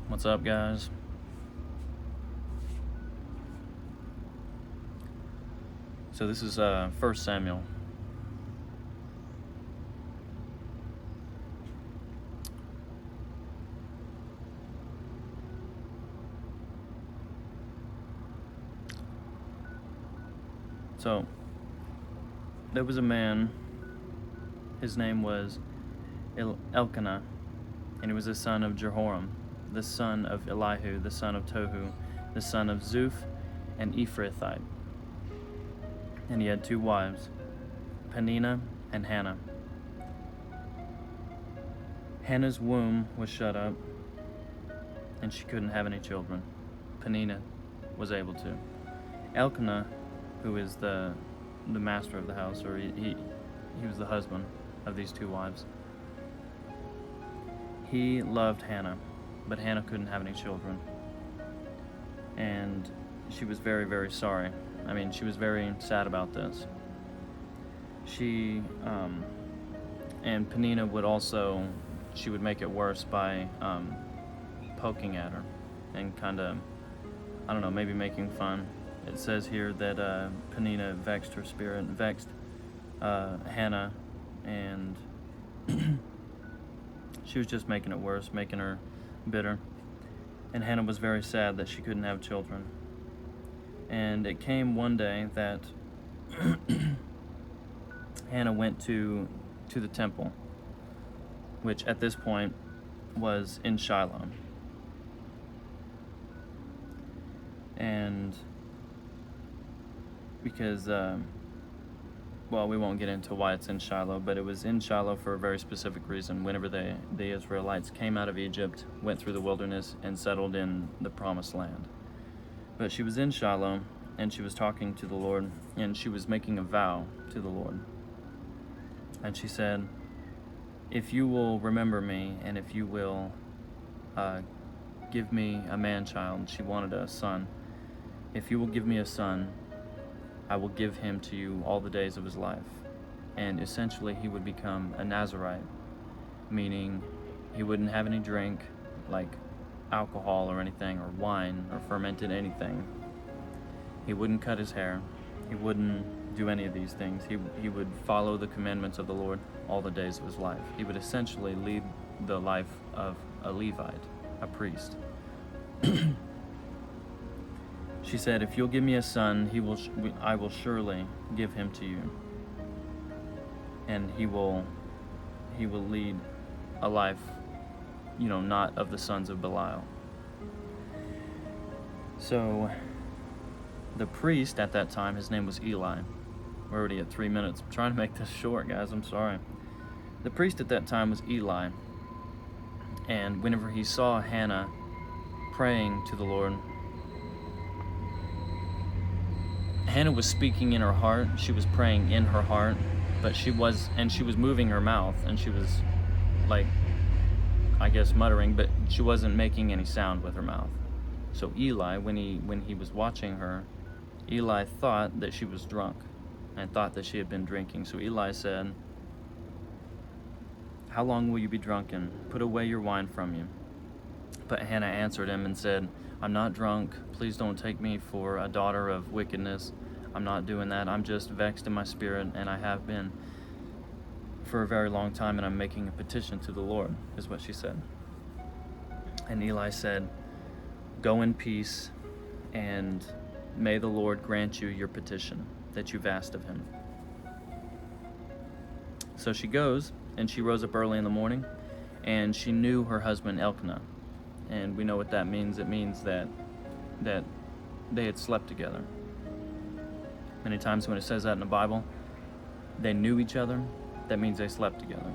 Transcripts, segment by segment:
What's up, guys? So this is 1 Samuel. So there was a man, his name was Elkanah, and he was the son of Jehoram, the son of Elihu, the son of Tohu, the son of Zuph, and Ephrathite. And he had two wives, Peninnah and Hannah. Hannah's womb was shut up, and she couldn't have any children. Peninnah was able to. Elkanah, who is the master of the house, or he was the husband of these two wives, he loved Hannah, but Hannah couldn't have any children. And she was very, very sorry. I mean, she was very sad about this. And Peninnah would also, she would make it worse by poking at her and kind of, I don't know, maybe making fun. It says here that Peninnah vexed her spirit, vexed Hannah, and she was just making it worse, making her bitter. And Hannah was very sad that she couldn't have children. And it came one day that Hannah went to the temple, which at this point was in Shiloh. And because, well, we won't get into why it's in Shiloh, but it was in Shiloh for a very specific reason. Whenever the Israelites came out of Egypt, went through the wilderness, and settled in the Promised Land. But she was in Shiloh, and she was talking to the Lord, and she was making a vow to the Lord. And she said, if you will remember me, and if you will give me a man-child, she wanted a son. If you will give me a son, I will give him to you all the days of his life. And essentially he would become a Nazirite, meaning he wouldn't have any drink, like alcohol or anything, or wine, or fermented anything. He wouldn't cut his hair. He wouldn't do any of these things. He would follow the commandments of the Lord all the days of his life. He would essentially lead the life of a Levite, a priest. She said, if you'll give me a son, I will surely give him to you. And he will lead a life, not of the sons of Belial. So the priest at that time, his name was Eli. We're already at 3 minutes. I'm trying to make this short, guys. I'm sorry. The priest at that time was Eli. And whenever he saw Hannah praying to the Lord, Hannah was speaking in her heart. She was praying in her heart, but she was moving her mouth, and she was, like, I guess muttering, but she wasn't making any sound with her mouth. So Eli, when he was watching her, Eli thought that she was drunk and thought that she had been drinking. So Eli said, how long will you be drunken? Put away your wine from you. But Hannah answered him and said, I'm not drunk. Please don't take me for a daughter of wickedness. I'm not doing that. I'm just vexed in my spirit, and I have been for a very long time, and I'm making a petition to the Lord, is what she said. And Eli said, go in peace, and may the Lord grant you your petition that you've asked of him. So she goes, and she rose up early in the morning, and she knew her husband Elkanah. And we know what that means. It means that they had slept together. Many times when it says that in the Bible, they knew each other, that means they slept together.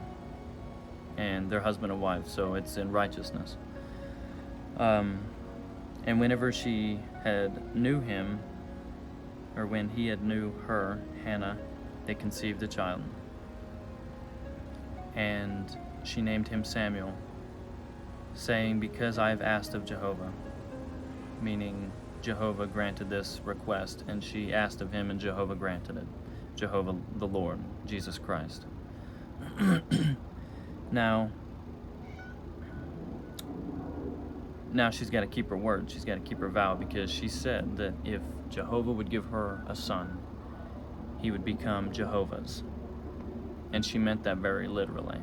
And they're husband and wife, so it's in righteousness. And whenever she had knew him, or when he had knew her, Hannah, they conceived a child. And she named him Samuel, saying, because I have asked of Jehovah, meaning Jehovah granted this request, and she asked of him, and Jehovah granted it. Jehovah the Lord, Jesus Christ. Now, now she's got to keep her word. She's got to keep her vow, because she said that if Jehovah would give her a son, he would become Jehovah's. And she meant that very literally.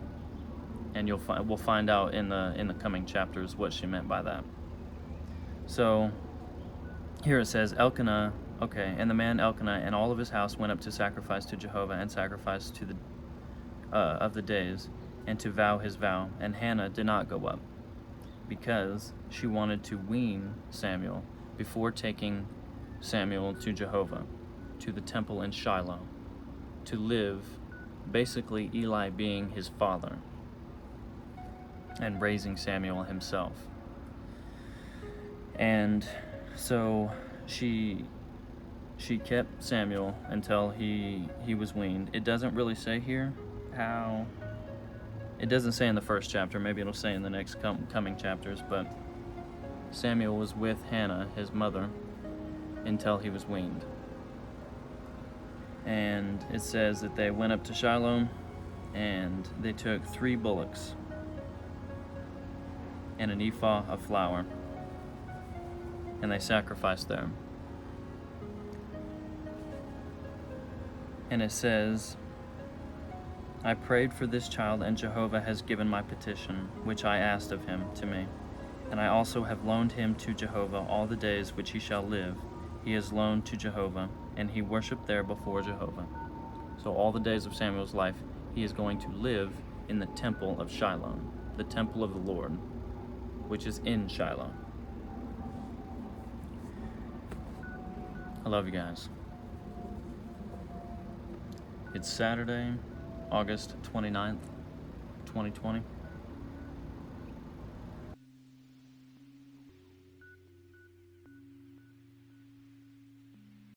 And we'll find out in the coming chapters what she meant by that. So here it says, Elkanah, okay, and the man Elkanah and all of his house went up to sacrifice to Jehovah and sacrifice to the of the days, and to vow his vow. And Hannah did not go up, because she wanted to wean Samuel before taking Samuel to Jehovah, to the temple in Shiloh, to live, basically Eli being his father and raising Samuel himself. And so she kept Samuel until he was weaned. It doesn't really say here how. It doesn't say in the first chapter. Maybe it'll say in the next coming chapters. But Samuel was with Hannah, his mother, until he was weaned. And it says that they went up to Shiloh, and they took 3 bullocks and an ephah of flour, and they sacrificed there. And it says, I prayed for this child, and Jehovah has given my petition, which I asked of him, to me. And I also have loaned him to Jehovah all the days which he shall live. He is loaned to Jehovah, and he worshiped there before Jehovah. So all the days of Samuel's life, he is going to live in the temple of Shiloh, the temple of the Lord, which is in Shiloh. I love you guys. It's Saturday, August 29th, 2020.